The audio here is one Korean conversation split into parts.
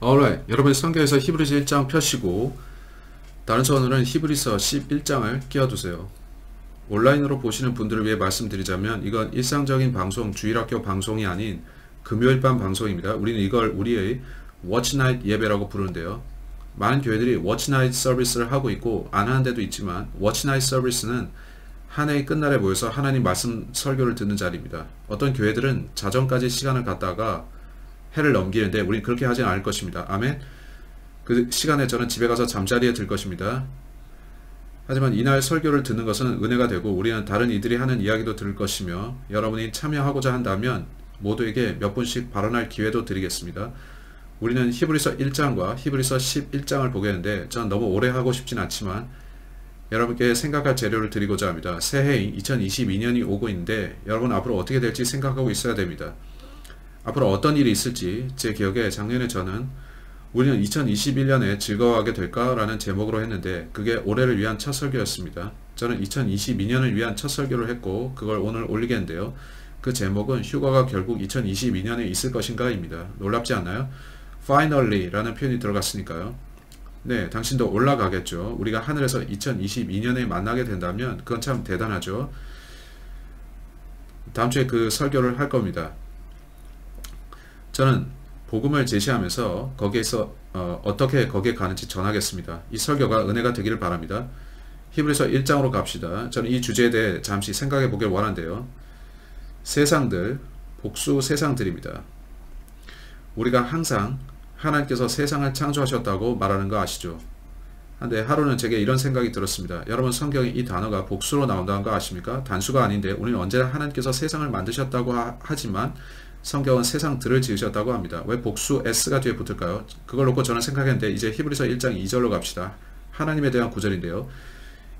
Alright, 여러분 성경에서 히브리서 1장 펴시고 다른 서원으로는 히브리서 11장을 끼워두세요. 온라인으로 보시는 분들을 위해 말씀드리자면 이건 일상적인 방송, 주일학교 방송이 아닌 금요일 밤 방송입니다. 우리는 이걸 우리의 Watch Night 예배라고 부르는데요. 많은 교회들이 Watch Night 서비스를 하고 있고 안 하는 데도 있지만 Watch Night 서비스는 한 해의 끝날에 모여서 하나님 말씀 설교를 듣는 자리입니다. 어떤 교회들은 자정까지 시간을 갖다가 해를 넘기는데 우린 그렇게 하진 않을 것입니다. 아멘. 그 시간에 저는 집에 가서 잠자리에 들 것입니다. 하지만 이날 설교를 듣는 것은 은혜가 되고 우리는 다른 이들이 하는 이야기도 들을 것이며 여러분이 참여하고자 한다면 모두에게 몇 분씩 발언할 기회도 드리겠습니다. 우리는 히브리서 1장과 히브리서 11장을 보겠는데 저는 너무 오래 하고 싶진 않지만 여러분께 생각할 재료를 드리고자 합니다. 새해인 2022년이 오고 있는데 여러분 앞으로 어떻게 될지 생각하고 있어야 됩니다. 앞으로 어떤 일이 있을지 제 기억에 작년에 저는 우리는 2021년에 즐거워하게 될까라는 제목으로 했는데 그게 올해를 위한 첫 설교였습니다. 저는 2022년을 위한 첫 설교를 했고 그걸 오늘 올리겠는데요. 그 제목은 휴가가 결국 2022년에 있을 것인가 입니다. 놀랍지 않나요? Finally 라는 표현이 들어갔으니까요. 네, 당신도 올라가겠죠. 우리가 하늘에서 2022년에 만나게 된다면 그건 참 대단하죠. 다음 주에 그 설교를 할 겁니다. 저는 복음을 제시하면서 거기에서 어떻게 거기에 가는지 전하겠습니다. 이 설교가 은혜가 되기를 바랍니다. 히브리서 1장으로 갑시다. 저는 이 주제에 대해 잠시 생각해 보길 원한데요. 세상들, 복수 세상들입니다. 우리가 항상 하나님께서 세상을 창조하셨다고 말하는 거 아시죠? 근데 하루는 제게 이런 생각이 들었습니다. 여러분 성경에 이 단어가 복수로 나온다는 거 아십니까? 단수가 아닌데 우리는 언제나 하나님께서 세상을 만드셨다고 하지만 성경은 세상들을 지으셨다고 합니다. 왜 복수 S가 뒤에 붙을까요? 그걸 놓고 저는 생각했는데 이제 히브리서 1장 2절로 갑시다. 하나님에 대한 구절인데요.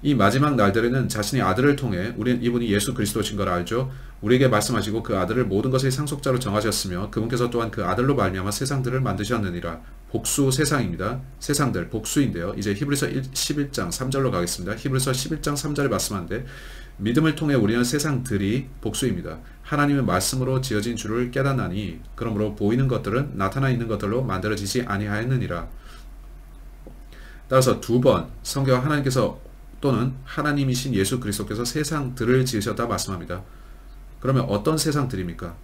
이 마지막 날들에는 자신의 아들을 통해 우리는 이분이 예수 그리스도신 걸 알죠. 우리에게 말씀하시고 그 아들을 모든 것의 상속자로 정하셨으며 그분께서 또한 그 아들로 말미암아 세상들을 만드셨느니라. 복수 세상입니다. 세상들 복수인데요. 이제 히브리서 11장 3절로 가겠습니다. 히브리서 11장 3절에 말씀하는데 믿음을 통해 우리는 세상들이 복수입니다. 하나님의 말씀으로 지어진 줄을 깨닫나니 그러므로 보이는 것들은 나타나 있는 것들로 만들어지지 아니하였느니라. 따라서 두 번 성경 하나님께서 또는 하나님이신 예수 그리스도께서 세상들을 지으셨다 말씀합니다. 그러면 어떤 세상들입니까?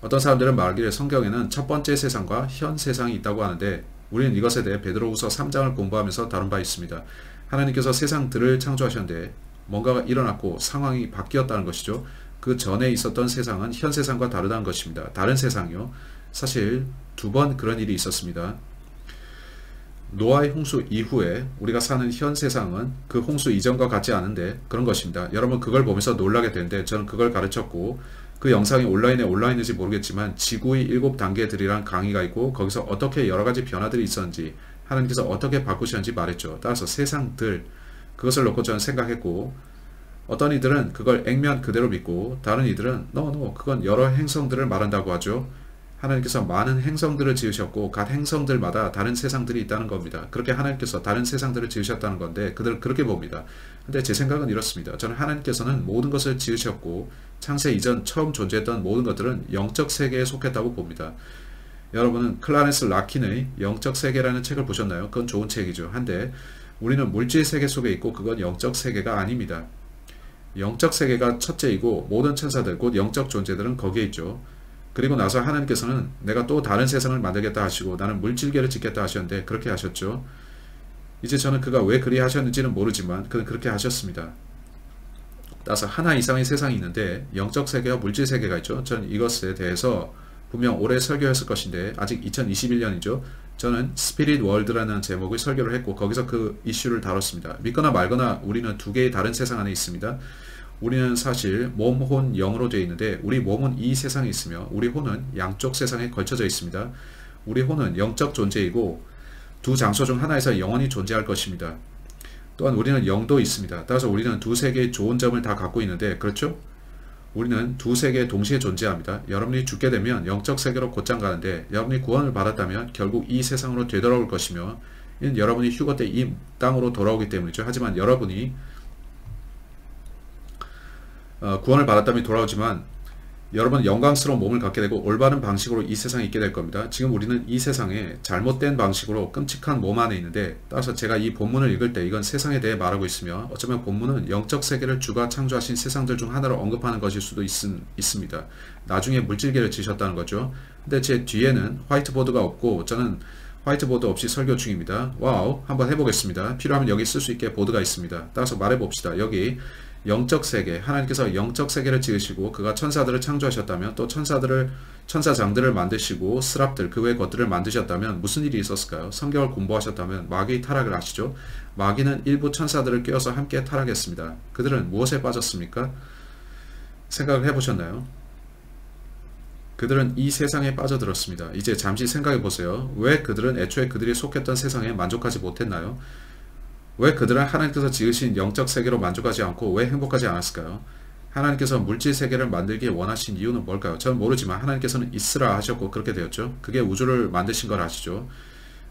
어떤 사람들은 말하기를 성경에는 첫 번째 세상과 현 세상이 있다고 하는데 우리는 이것에 대해 베드로후서 3장을 공부하면서 다룬 바 있습니다. 하나님께서 세상들을 창조하셨는데 뭔가가 일어났고 상황이 바뀌었다는 것이죠. 그 전에 있었던 세상은 현 세상과 다르다는 것입니다. 다른 세상이요. 사실 두 번 그런 일이 있었습니다. 노아의 홍수 이후에 우리가 사는 현 세상은 그 홍수 이전과 같지 않은데 그런 것입니다. 여러분 그걸 보면서 놀라게 되는데 저는 그걸 가르쳤고 그 영상이 온라인에 올라있는지 모르겠지만 지구의 7단계들이란 강의가 있고 거기서 어떻게 여러가지 변화들이 있었는지 하나님께서 어떻게 바꾸셨는지 말했죠. 따라서 세상들 그것을 놓고 저는 생각했고 어떤 이들은 그걸 액면 그대로 믿고 다른 이들은 그건 여러 행성들을 말한다고 하죠. 하나님께서 많은 행성들을 지으셨고 각 행성들마다 다른 세상들이 있다는 겁니다. 그렇게 하나님께서 다른 세상들을 지으셨다는 건데 그들은 그렇게 봅니다. 근데 제 생각은 이렇습니다. 저는 하나님께서는 모든 것을 지으셨고 창세 이전 처음 존재했던 모든 것들은 영적 세계에 속했다고 봅니다. 여러분은 클라렌스 라킨의 영적 세계라는 책을 보셨나요? 그건 좋은 책이죠. 한데 우리는 물질 세계 속에 있고 그건 영적 세계가 아닙니다. 영적 세계가 첫째이고 모든 천사들 곧 영적 존재들은 거기에 있죠. 그리고 나서 하나님께서는 내가 또 다른 세상을 만들겠다 하시고 나는 물질계를 짓겠다 하셨는데 그렇게 하셨죠. 이제 저는 그가 왜 그리 하셨는지는 모르지만 그는 그렇게 하셨습니다. 따라서 하나 이상의 세상이 있는데 영적 세계와 물질 세계가 있죠. 저는 이것에 대해서 분명 올해 설교했을 것인데 아직 2021년이죠. 저는 스피릿 월드라는 제목의 설교를 했고 거기서 그 이슈를 다뤘습니다. 믿거나 말거나 우리는 두 개의 다른 세상 안에 있습니다. 우리는 사실 몸, 혼, 영으로 되어 있는데 우리 몸은 이 세상에 있으며 우리 혼은 양쪽 세상에 걸쳐져 있습니다. 우리 혼은 영적 존재이고 두 장소 중 하나에서 영원히 존재할 것입니다. 또한 우리는 영도 있습니다. 따라서 우리는 두 세계의 좋은 점을 다 갖고 있는데 그렇죠? 우리는 두 세계에 동시에 존재합니다. 여러분이 죽게 되면 영적 세계로 곧장 가는데 여러분이 구원을 받았다면 결국 이 세상으로 되돌아올 것이며 이는 여러분이 휴거 때 이 땅으로 돌아오기 때문이죠. 하지만 여러분이 구원을 받았다면 돌아오지만 여러분 영광스러운 몸을 갖게 되고 올바른 방식으로 이 세상에 있게 될 겁니다. 지금 우리는 이 세상에 잘못된 방식으로 끔찍한 몸 안에 있는데, 따라서 제가 이 본문을 읽을 때 이건 세상에 대해 말하고 있으며 어쩌면 본문은 영적 세계를 주가 창조하신 세상들 중 하나를 언급하는 것일 수도 있습니다. 나중에 물질계를 지으셨다는 거죠. 근데 제 뒤에는 화이트보드가 없고 저는 화이트보드 없이 설교 중입니다. 와우, 한번 해보겠습니다. 필요하면 여기 쓸 수 있게 보드가 있습니다. 따라서 말해봅시다. 여기 영적 세계, 하나님께서 영적 세계를 지으시고 그가 천사들을 창조하셨다면, 또 천사장들을 만드시고 스랍들, 그 외의 것들을 만드셨다면 무슨 일이 있었을까요? 성경을 공부하셨다면 마귀의 타락을 아시죠? 마귀는 일부 천사들을 꿰어서 함께 타락했습니다. 그들은 무엇에 빠졌습니까? 생각을 해보셨나요? 그들은 이 세상에 빠져들었습니다. 이제 잠시 생각해 보세요. 왜 그들은 애초에 그들이 속했던 세상에 만족하지 못했나요? 왜 그들은 하나님께서 지으신 영적 세계로 만족하지 않고 왜 행복하지 않았을까요? 하나님께서 물질 세계를 만들기 원하신 이유는 뭘까요? 저는 모르지만 하나님께서는 있으라 하셨고 그렇게 되었죠. 그게 우주를 만드신 걸 아시죠?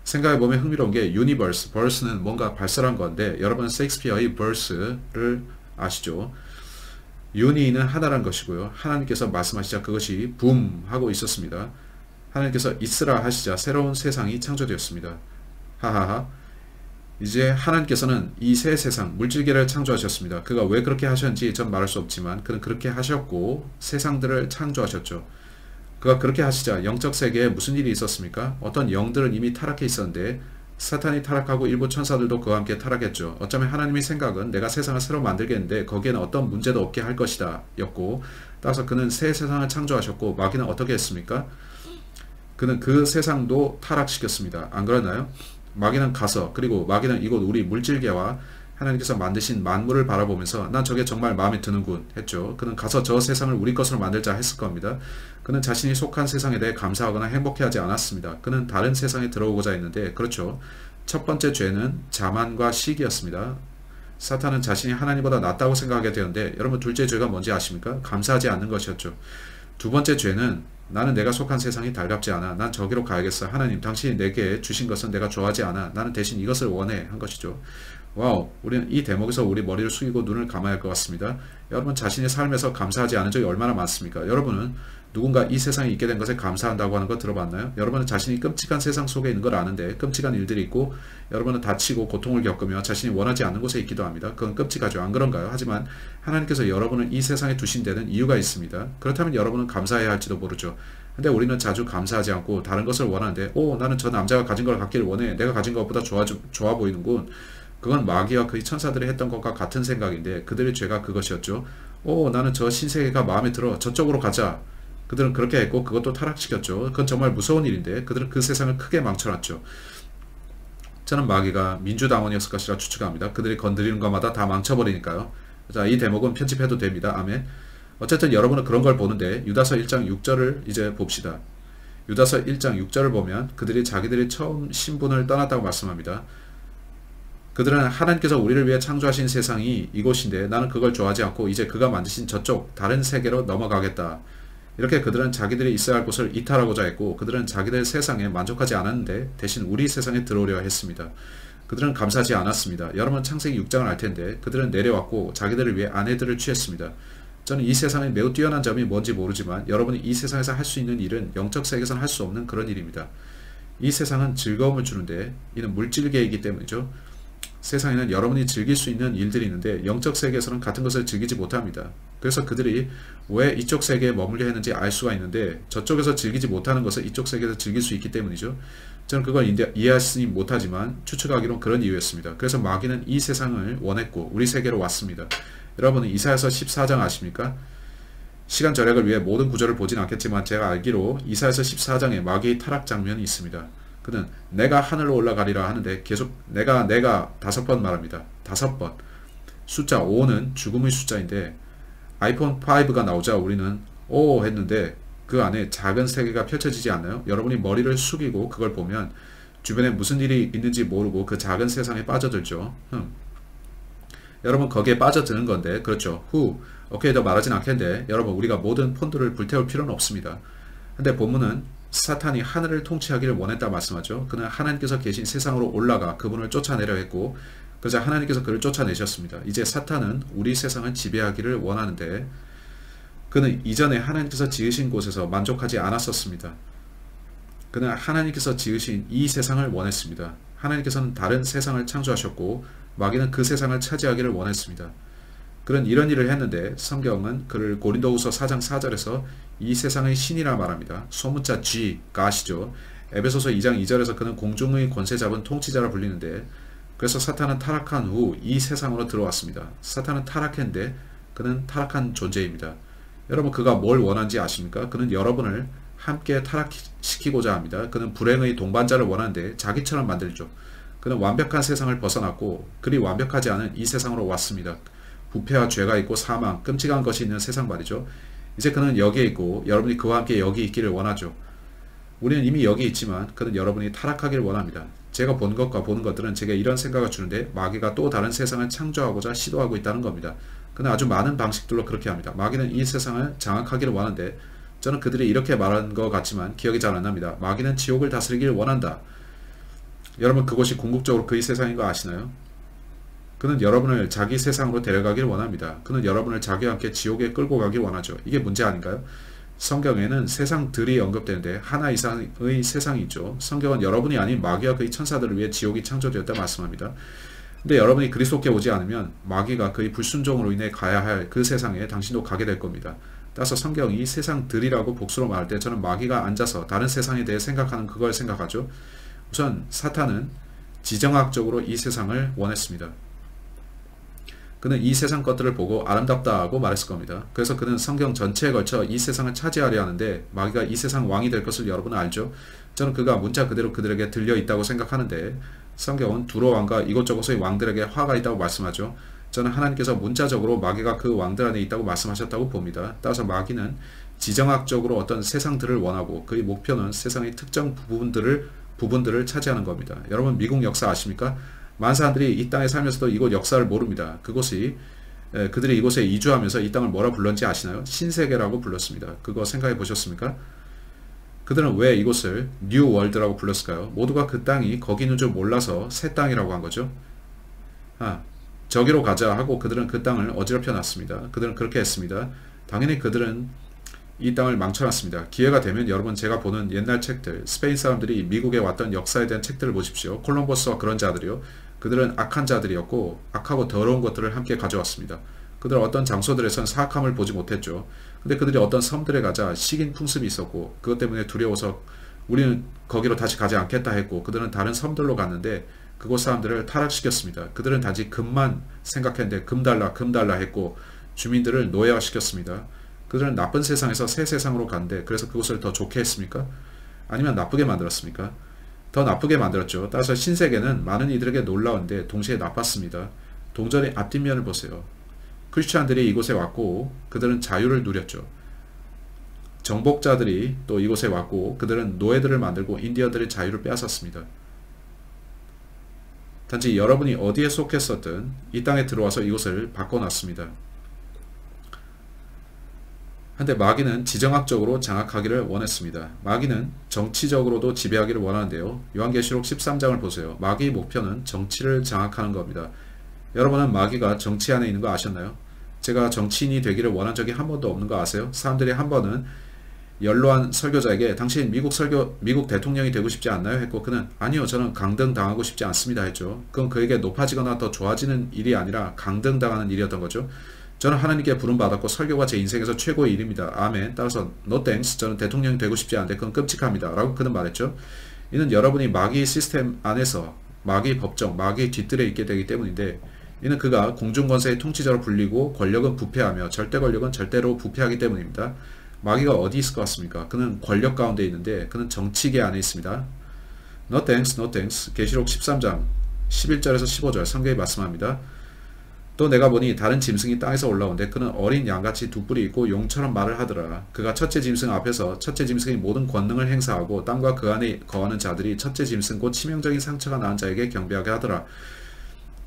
생각해보면 흥미로운 게 유니버스, 벌스는 뭔가 발설한 건데, 여러분 셰익스피어의 벌스를 아시죠? 유니는 하나란 것이고요. 하나님께서 말씀하시자 그것이 붐 하고 있었습니다. 하나님께서 있으라 하시자 새로운 세상이 창조되었습니다. 하하하. 이제 하나님께서는 이 새 세상, 물질계를 창조하셨습니다. 그가 왜 그렇게 하셨는지 전 말할 수 없지만 그는 그렇게 하셨고 세상들을 창조하셨죠. 그가 그렇게 하시자 영적 세계에 무슨 일이 있었습니까? 어떤 영들은 이미 타락해 있었는데 사탄이 타락하고 일부 천사들도 그와 함께 타락했죠. 어쩌면 하나님의 생각은 내가 세상을 새로 만들겠는데 거기에는 어떤 문제도 없게 할 것이다 였고, 따라서 그는 새 세상을 창조하셨고 마귀는 어떻게 했습니까? 그는 그 세상도 타락시켰습니다. 안 그러나요? 마귀는 가서, 그리고 마귀는 이곳 우리 물질계와 하나님께서 만드신 만물을 바라보면서 난 저게 정말 마음에 드는군 했죠. 그는 가서 저 세상을 우리 것으로 만들자 했을 겁니다. 그는 자신이 속한 세상에 대해 감사하거나 행복해하지 않았습니다. 그는 다른 세상에 들어오고자 했는데, 그렇죠. 첫 번째 죄는 자만과 시기였습니다. 사탄은 자신이 하나님보다 낫다고 생각하게 되었는데, 여러분 둘째 죄가 뭔지 아십니까? 감사하지 않는 것이었죠. 두 번째 죄는 나는 내가 속한 세상이 달갑지 않아. 난 저기로 가야겠어. 하나님, 당신이 내게 주신 것은 내가 좋아하지 않아. 나는 대신 이것을 원해. 한 것이죠. 와우, 우리는 이 대목에서 우리 머리를 숙이고 눈을 감아야 할 것 같습니다. 여러분 자신의 삶에서 감사하지 않은 적이 얼마나 많습니까? 여러분은 누군가 이 세상에 있게 된 것에 감사한다고 하는 거 들어봤나요? 여러분은 자신이 끔찍한 세상 속에 있는 걸 아는데 끔찍한 일들이 있고 여러분은 다치고 고통을 겪으며 자신이 원하지 않는 곳에 있기도 합니다. 그건 끔찍하죠. 안 그런가요? 하지만 하나님께서 여러분을 이 세상에 두신 데는 이유가 있습니다. 그렇다면 여러분은 감사해야 할지도 모르죠. 근데 우리는 자주 감사하지 않고 다른 것을 원하는데, 나는 저 남자가 가진 걸 갖기를 원해. 내가 가진 것보다 좋아 보이는군. 그건 마귀와 그의 천사들이 했던 것과 같은 생각인데 그들의 죄가 그것이었죠. 나는 저 신세계가 마음에 들어. 저쪽으로 가자. 그들은 그렇게 했고 그것도 타락시켰죠. 그건 정말 무서운 일인데 그들은 그 세상을 크게 망쳐놨죠. 저는 마귀가 민주당원이었을 것이라 추측합니다. 그들이 건드리는 것마다 다 망쳐버리니까요. 자, 이 대목은 편집해도 됩니다. 아멘. 어쨌든 여러분은 그런 걸 보는데 유다서 1장 6절을 이제 봅시다. 유다서 1장 6절을 보면 그들이 자기들이 처음 신분을 떠났다고 말씀합니다. 그들은 하나님께서 우리를 위해 창조하신 세상이 이곳인데 나는 그걸 좋아하지 않고 이제 그가 만드신 저쪽 다른 세계로 넘어가겠다. 이렇게 그들은 자기들이 있어야 할 곳을 이탈하고자 했고 그들은 자기들 세상에 만족하지 않았는데 대신 우리 세상에 들어오려 했습니다. 그들은 감사하지 않았습니다. 여러분 창세기 6장을 알 텐데 그들은 내려왔고 자기들을 위해 아내들을 취했습니다. 저는 이 세상에 매우 뛰어난 점이 뭔지 모르지만 여러분이 이 세상에서 할 수 있는 일은 영적 세계에서는 할 수 없는 그런 일입니다. 이 세상은 즐거움을 주는데 이는 물질계이기 때문이죠. 세상에는 여러분이 즐길 수 있는 일들이 있는데 영적 세계에서는 같은 것을 즐기지 못합니다. 그래서 그들이 왜 이쪽 세계에 머물려 했는지 알 수가 있는데 저쪽에서 즐기지 못하는 것을 이쪽 세계에서 즐길 수 있기 때문이죠. 저는 그걸 이해하지 못하지만 추측하기론 그런 이유였습니다. 그래서 마귀는 이 세상을 원했고 우리 세계로 왔습니다. 여러분은 이사야서 14장 아십니까? 시간 절약을 위해 모든 구절을 보진 않겠지만 제가 알기로 이사야서 14장에 마귀의 타락 장면이 있습니다. 그는 내가 하늘로 올라가리라 하는데 계속 내가 5번 말합니다. 5번. 숫자 5는 죽음의 숫자인데 아이폰 5가 나오자 우리는 오 했는데 그 안에 작은 세계가 펼쳐지지 않나요? 여러분이 머리를 숙이고 그걸 보면 주변에 무슨 일이 있는지 모르고 그 작은 세상에 빠져들죠. 여러분 거기에 빠져드는 건데 그렇죠. 오케이 더 말하진 않겠는데 여러분 우리가 모든 폰들을 불태울 필요는 없습니다. 근데 본문은 사탄이 하늘을 통치하기를 원했다 말씀하죠. 그는 하나님께서 계신 세상으로 올라가 그분을 쫓아내려 했고 그러자 하나님께서 그를 쫓아내셨습니다. 이제 사탄은 우리 세상을 지배하기를 원하는데 그는 이전에 하나님께서 지으신 곳에서 만족하지 않았었습니다. 그는 하나님께서 지으신 이 세상을 원했습니다. 하나님께서는 다른 세상을 창조하셨고 마귀는 그 세상을 차지하기를 원했습니다. 그는 이런 일을 했는데 성경은 그를 고린도후서 4장 4절에서 이 세상의 신이라 말합니다. 소문자 G가 아시죠? 에베소서 2장 2절에서 그는 공중의 권세 잡은 통치자라 불리는데, 그래서 사탄은 타락한 후 이 세상으로 들어왔습니다. 사탄은 타락했는데 그는 타락한 존재입니다. 여러분, 그가 뭘 원하는지 아십니까? 그는 여러분을 함께 타락시키고자 합니다. 그는 불행의 동반자를 원하는데 자기처럼 만들죠. 그는 완벽한 세상을 벗어났고 그리 완벽하지 않은 이 세상으로 왔습니다. 부패와 죄가 있고 사망, 끔찍한 것이 있는 세상 말이죠. 이제 그는 여기에 있고 여러분이 그와 함께 여기 있기를 원하죠. 우리는 이미 여기 있지만 그는 여러분이 타락하기를 원합니다. 제가 본 것과 보는 것들은 제게 이런 생각을 주는데 마귀가 또 다른 세상을 창조하고자 시도하고 있다는 겁니다. 그는 아주 많은 방식들로 그렇게 합니다. 마귀는 이 세상을 장악하기를 원하는데, 저는 그들이 이렇게 말한 것 같지만 기억이 잘 안 납니다. 마귀는 지옥을 다스리기를 원한다. 여러분, 그것이 궁극적으로 그의 세상인 거 아시나요? 그는 여러분을 자기 세상으로 데려가길 원합니다. 그는 여러분을 자기와 함께 지옥에 끌고 가길 원하죠. 이게 문제 아닌가요? 성경에는 세상들이 언급되는데 하나 이상의 세상이 있죠. 성경은 여러분이 아닌 마귀와 그의 천사들을 위해 지옥이 창조되었다 말씀합니다. 근데 여러분이 그리스도께 오지 않으면 마귀가 그의 불순종으로 인해 가야 할 그 세상에 당신도 가게 될 겁니다. 따라서 성경이 세상들이라고 복수로 말할 때 저는 마귀가 앉아서 다른 세상에 대해 생각하는 그걸 생각하죠. 우선 사탄은 지정학적으로 이 세상을 원했습니다. 그는 이 세상 것들을 보고 아름답다 하고 말했을 겁니다. 그래서 그는 성경 전체에 걸쳐 이 세상을 차지하려 하는데 마귀가 이 세상 왕이 될 것을 여러분은 알죠. 저는 그가 문자 그대로 그들에게 들려 있다고 생각하는데, 성경은 두로 왕과 이곳저곳의 왕들에게 화가 있다고 말씀하죠. 저는 하나님께서 문자적으로 마귀가 그 왕들 안에 있다고 말씀하셨다고 봅니다. 따라서 마귀는 지정학적으로 어떤 세상들을 원하고 그의 목표는 세상의 특정 부분들을 차지하는 겁니다. 여러분, 미국 역사 아십니까? 많은 사람들이 이 땅에 살면서도 이곳 역사를 모릅니다. 그들이 이곳에 이주하면서 이 땅을 뭐라 불렀는지 아시나요? 신세계라고 불렀습니다. 그거 생각해 보셨습니까? 그들은 왜 이곳을 뉴 월드라고 불렀을까요? 모두가 그 땅이 거기 있는 줄 몰라서 새 땅이라고 한 거죠. 저기로 가자 하고 그들은 그 땅을 어지럽혀 놨습니다. 그들은 그렇게 했습니다. 당연히 그들은 이 땅을 망쳐놨습니다. 기회가 되면 여러분, 제가 보는 옛날 책들, 스페인 사람들이 미국에 왔던 역사에 대한 책들을 보십시오. 콜럼버스와 그런 자들이요. 그들은 악한 자들이었고 악하고 더러운 것들을 함께 가져왔습니다. 그들은 어떤 장소들에선 사악함을 보지 못했죠. 근데 그들이 어떤 섬들에 가자 식인 풍습이 있었고 그것 때문에 두려워서 우리는 거기로 다시 가지 않겠다 했고, 그들은 다른 섬들로 갔는데 그곳 사람들을 타락시켰습니다. 그들은 단지 금만 생각했는데 금 달라 했고 주민들을 노예화시켰습니다. 그들은 나쁜 세상에서 새 세상으로 갔는데 그래서 그곳을 더 좋게 했습니까? 아니면 나쁘게 만들었습니까? 더 나쁘게 만들었죠. 따라서 신세계는 많은 이들에게 놀라운데 동시에 나빴습니다. 동전의 앞뒷면을 보세요. 크리스찬들이 이곳에 왔고 그들은 자유를 누렸죠. 정복자들이 또 이곳에 왔고 그들은 노예들을 만들고 인디언들의 자유를 빼앗았습니다. 단지 여러분이 어디에 속했었든 이 땅에 들어와서 이곳을 바꿔놨습니다. 한데 마귀는 지정학적으로 장악하기를 원했습니다. 마귀는 정치적으로도 지배하기를 원하는데요. 요한계시록 13장을 보세요. 마귀의 목표는 정치를 장악하는 겁니다. 여러분은 마귀가 정치 안에 있는 거 아셨나요? 제가 정치인이 되기를 원한 적이 한 번도 없는 거 아세요? 사람들이 한 번은 연로한 설교자에게 당신 미국 대통령이 되고 싶지 않나요? 했고 그는 아니요, 저는 강등당하고 싶지 않습니다 했죠. 그건 그에게 높아지거나 더 좋아지는 일이 아니라 강등당하는 일이었던 거죠. 저는 하나님께 부름받았고 설교가 제 인생에서 최고의 일입니다. 아멘. 따라서 no thanks. 저는 대통령이 되고 싶지 않은데 그건 끔찍합니다. 라고 그는 말했죠. 이는 여러분이 마귀의 시스템 안에서 마귀의 법정, 마귀의 뒤뜰에 있게 되기 때문인데, 이는 그가 공중권세의 통치자로 불리고 권력은 부패하며 절대 권력은 절대로 부패하기 때문입니다. 마귀가 어디 있을 것 같습니까? 그는 권력 가운데 있는데 그는 정치계 안에 있습니다. No thanks, no thanks. 계시록 13장 11절에서 15절 성경이 말씀합니다. 또 내가 보니 다른 짐승이 땅에서 올라오는데 그는 어린 양같이 두 뿔이 있고 용처럼 말을 하더라. 그가 첫째 짐승 앞에서 첫째 짐승의 모든 권능을 행사하고 땅과 그 안에 거하는 자들이 첫째 짐승 곧 치명적인 상처가 나은 자에게 경배하게 하더라.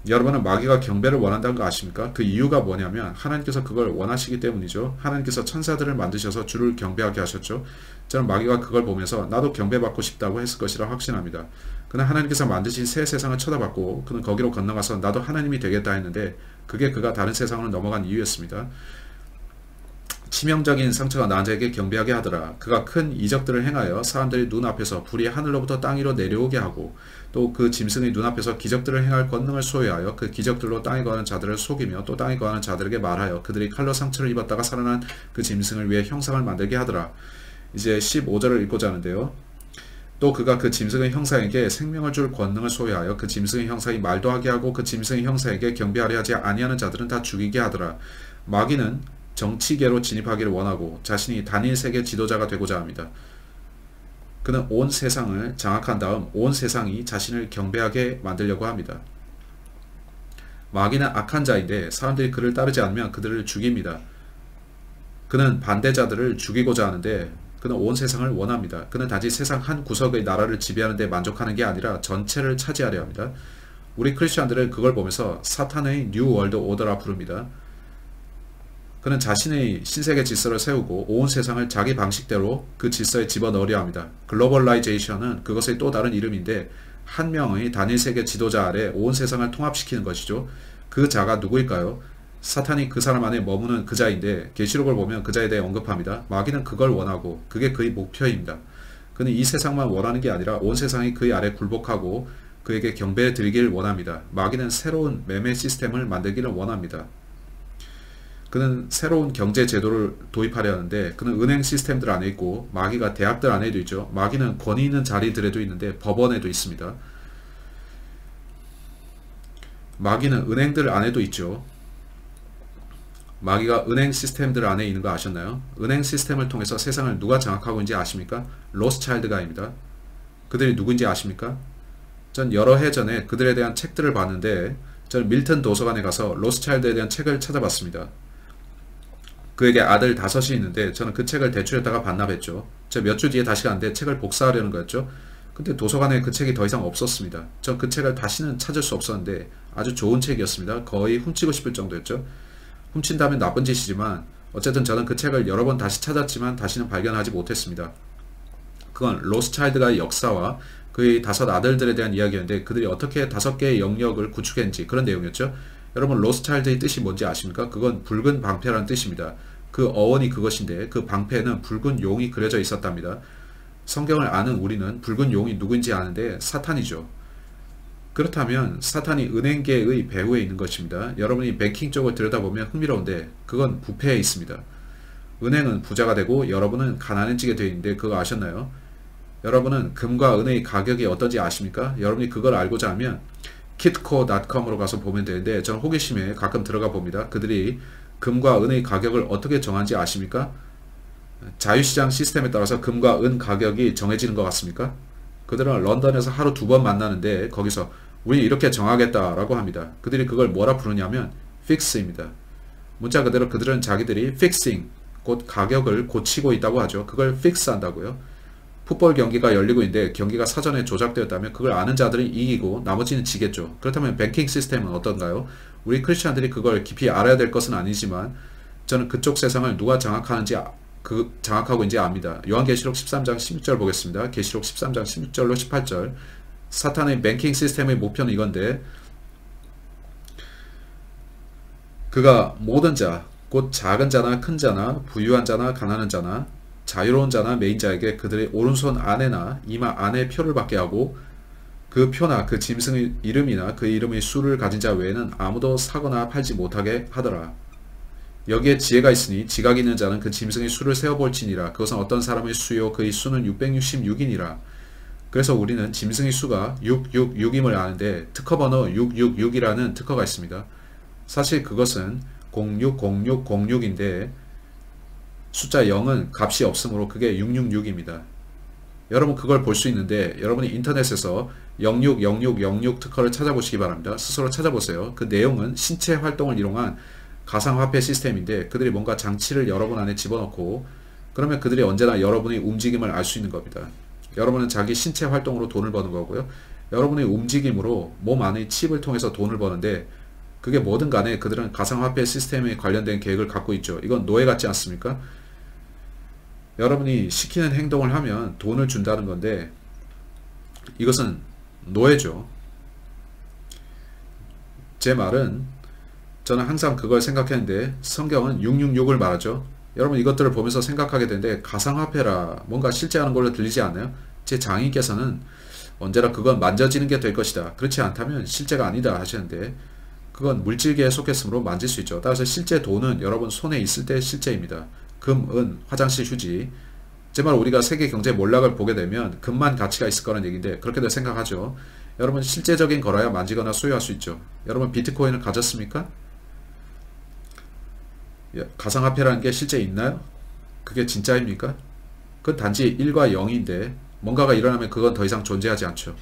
여러분은 마귀가 경배를 원한다는 거 아십니까? 그 이유가 뭐냐면 하나님께서 그걸 원하시기 때문이죠. 하나님께서 천사들을 만드셔서 주를 경배하게 하셨죠. 저는 마귀가 그걸 보면서 나도 경배받고 싶다고 했을 것이라 확신합니다. 그는 하나님께서 만드신 새 세상을 쳐다봤고 그는 거기로 건너가서 나도 하나님이 되겠다 했는데 그게 그가 다른 세상으로 넘어간 이유였습니다. 치명적인 상처가 난 자에게 경배하게 하더라. 그가 큰 이적들을 행하여 사람들이 눈앞에서 불이 하늘로부터 땅 위로 내려오게 하고 또 그 짐승의 눈앞에서 기적들을 행할 권능을 소유하여 그 기적들로 땅에 거하는 자들을 속이며 또 땅에 거하는 자들에게 말하여 그들이 칼로 상처를 입었다가 살아난 그 짐승을 위해 형상을 만들게 하더라. 이제 15절을 읽고자 하는데요. 또 그가 그 짐승의 형상에게 생명을 줄 권능을 소유하여 그 짐승의 형상이 말도 하게 하고 그 짐승의 형상에게 경배하려 하지 아니하는 자들은 다 죽이게 하더라. 마귀는 정치계로 진입하기를 원하고 자신이 단일 세계 지도자가 되고자 합니다. 그는 온 세상을 장악한 다음 온 세상이 자신을 경배하게 만들려고 합니다. 마귀는 악한 자인데 사람들이 그를 따르지 않으면 그들을 죽입니다. 그는 반대자들을 죽이고자 하는데 그는 온 세상을 원합니다. 그는 단지 세상 한 구석의 나라를 지배하는 데 만족하는 게 아니라 전체를 차지하려 합니다. 우리 크리스천들은 그걸 보면서 사탄의 뉴 월드 오더라 부릅니다. 그는 자신의 신세계 질서를 세우고 온 세상을 자기 방식대로 그 질서에 집어넣으려 합니다. 글로벌라이제이션은 그것의 또 다른 이름인데 한 명의 단일 세계 지도자 아래 온 세상을 통합시키는 것이죠. 그 자가 누구일까요? 사탄이 그 사람 안에 머무는 그 자인데 계시록을 보면 그 자에 대해 언급합니다. 마귀는 그걸 원하고 그게 그의 목표입니다. 그는 이 세상만 원하는 게 아니라 온 세상이 그의 아래 굴복하고 그에게 경배를 드리기를 원합니다. 마귀는 새로운 매매 시스템을 만들기를 원합니다. 그는 새로운 경제 제도를 도입하려 하는데 그는 은행 시스템들 안에 있고 마귀가 대학들 안에도 있죠. 마귀는 권위 있는 자리들에도 있는데 법원에도 있습니다. 마귀는 은행들 안에도 있죠. 마귀가 은행 시스템들 안에 있는 거 아셨나요? 은행 시스템을 통해서 세상을 누가 장악하고 있는지 아십니까? 로스차일드가입니다. 그들이 누구인지 아십니까? 전 여러 해 전에 그들에 대한 책들을 봤는데 저는 밀턴 도서관에 가서 로스차일드에 대한 책을 찾아봤습니다. 그에게 아들 5이 있는데 저는 그 책을 대출했다가 반납했죠. 제가 몇 주 뒤에 다시 갔는데 책을 복사하려는 거였죠. 근데 도서관에 그 책이 더 이상 없었습니다. 전 그 책을 다시는 찾을 수 없었는데 아주 좋은 책이었습니다. 거의 훔치고 싶을 정도였죠. 훔친다면 나쁜 짓이지만 어쨌든 저는 그 책을 여러 번 다시 찾았지만 다시는 발견하지 못했습니다. 그건 로스차일드가의 역사와 그의 5 아들들에 대한 이야기였는데 그들이 어떻게 5개의 영역을 구축했는지 그런 내용이었죠. 여러분 로스차일드의 뜻이 뭔지 아십니까? 그건 붉은 방패라는 뜻입니다. 그 어원이 그것인데 그 방패에는 붉은 용이 그려져 있었답니다. 성경을 아는 우리는 붉은 용이 누구인지 아는데 사탄이죠. 그렇다면 사탄이 은행계의 배후에 있는 것입니다. 여러분이 뱅킹 쪽을 들여다보면 흥미로운데 그건 부패에 있습니다. 은행은 부자가 되고 여러분은 가난해지게 되어 있는데 그거 아셨나요? 여러분은 금과 은의 가격이 어떤지 아십니까? 여러분이 그걸 알고자 하면 kitco.com으로 가서 보면 되는데 저는 호기심에 가끔 들어가 봅니다. 그들이 금과 은의 가격을 어떻게 정하는지 아십니까? 자유시장 시스템에 따라서 금과 은 가격이 정해지는 것 같습니까? 그들은 런던에서 하루 2번 만나는데 거기서 우리 이렇게 정하겠다라고 합니다. 그들이 그걸 뭐라 부르냐면 fix입니다. 문자 그대로 그들은 자기들이 fixing, 곧 가격을 고치고 있다고 하죠. 그걸 fix 한다고요. 풋볼 경기가 열리고 있는데 경기가 사전에 조작되었다면 그걸 아는 자들은 이기고 나머지는 지겠죠. 그렇다면 뱅킹 시스템은 어떤가요? 우리 크리스천들이 그걸 깊이 알아야 될 것은 아니지만 저는 그쪽 세상을 누가 장악하는지 장악하고 있는지 압니다. 요한계시록 13장 16절 보겠습니다. 계시록 13장 16절로 18절 사탄의 뱅킹 시스템의 목표는 이건데 그가 모든 자, 곧 작은 자나 큰 자나 부유한 자나 가난한 자나 자유로운 자나 매인자에게 그들의 오른손 안에나 이마 안에 표를 받게 하고 그 표나 그 짐승의 이름이나 그 이름의 수를 가진 자 외에는 아무도 사거나 팔지 못하게 하더라. 여기에 지혜가 있으니 지각이 있는 자는 그 짐승의 수를 세어볼지니라. 그것은 어떤 사람의 수요 그의 수는 666이니라. 그래서 우리는 짐승의 수가 666임을 아는데 특허번호 666이라는 특허가 있습니다. 사실 그것은 060606인데 숫자 0은 값이 없으므로 그게 666입니다. 여러분 그걸 볼 수 있는데 여러분이 인터넷에서 060606 특허를 찾아보시기 바랍니다. 스스로 찾아보세요. 그 내용은 신체 활동을 이용한 가상화폐 시스템인데 그들이 뭔가 장치를 여러분 안에 집어넣고 그러면 그들이 언제나 여러분의 움직임을 알 수 있는 겁니다. 여러분은 자기 신체 활동으로 돈을 버는 거고요. 여러분의 움직임으로 몸 안의 칩을 통해서 돈을 버는데 그게 뭐든 간에 그들은 가상화폐 시스템에 관련된 계획을 갖고 있죠. 이건 노예 같지 않습니까? 여러분이 시키는 행동을 하면 돈을 준다는 건데 이것은 노예죠. 제 말은 저는 항상 그걸 생각했는데 성경은 666을 말하죠. 여러분 이것들을 보면서 생각하게 되는데 가상화폐라 뭔가 실제하는 걸로 들리지 않나요? 제 장인께서는 언제나 그건 만져지는 게 될 것이다. 그렇지 않다면 실제가 아니다 하시는데 그건 물질계에 속했으므로 만질 수 있죠. 따라서 실제 돈은 여러분 손에 있을 때 실제입니다. 금, 은, 화장실 휴지. 정말 우리가 세계 경제 몰락을 보게 되면 금만 가치가 있을 거라는 얘기인데 그렇게도 생각하죠. 여러분 실제적인 거라야 만지거나 소유할 수 있죠. 여러분 비트코인을 가졌습니까? 가상화폐라는 게 실제 있나요? 그게 진짜입니까? 그건 단지 1과 0인데 뭔가가 일어나면 그건 더 이상 존재하지 않죠.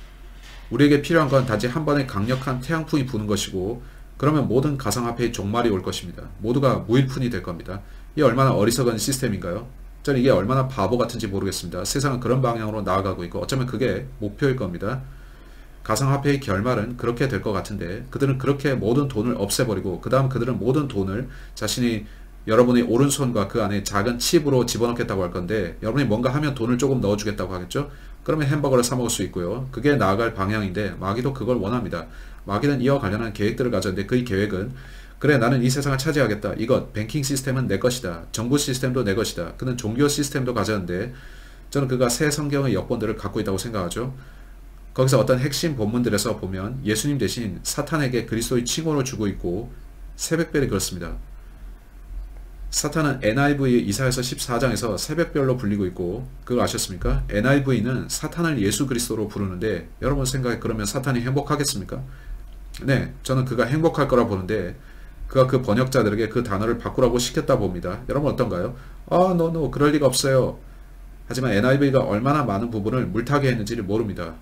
우리에게 필요한 건 단지 한 번의 강력한 태양풍이 부는 것이고 그러면 모든 가상화폐의 종말이 올 것입니다. 모두가 무일푼이 될 겁니다. 이게 얼마나 어리석은 시스템인가요? 저는 이게 얼마나 바보 같은지 모르겠습니다. 세상은 그런 방향으로 나아가고 있고 어쩌면 그게 목표일 겁니다. 가상화폐의 결말은 그렇게 될 것 같은데 그들은 그렇게 모든 돈을 없애버리고 그 다음 그들은 모든 돈을 자신이 여러분의 오른손과 그 안에 작은 칩으로 집어넣겠다고 할 건데 여러분이 뭔가 하면 돈을 조금 넣어주겠다고 하겠죠? 그러면 햄버거를 사 먹을 수 있고요. 그게 나아갈 방향인데 마귀도 그걸 원합니다. 마귀는 이와 관련한 계획들을 가졌는데 그 계획은 그래 나는 이 세상을 차지하겠다. 이것 뱅킹 시스템은 내 것이다. 정부 시스템도 내 것이다. 그는 종교 시스템도 가졌는데 저는 그가 새 성경의 역본들을 갖고 있다고 생각하죠. 거기서 어떤 핵심 본문들에서 보면 예수님 대신 사탄에게 그리스도의 칭호를 주고 있고 새벽별이 그렇습니다. 사탄은 NIV 이사야서 14장에서 새벽별로 불리고 있고 그걸 아셨습니까? NIV는 사탄을 예수 그리스도로 부르는데 여러분 생각에 그러면 사탄이 행복하겠습니까? 네, 저는 그가 행복할 거라 보는데 그가 그 번역자들에게 그 단어를 바꾸라고 시켰다 봅니다. 여러분 어떤가요? no, 그럴 리가 없어요. 하지만 NIV가 얼마나 많은 부분을 물타기 했는지를 모릅니다.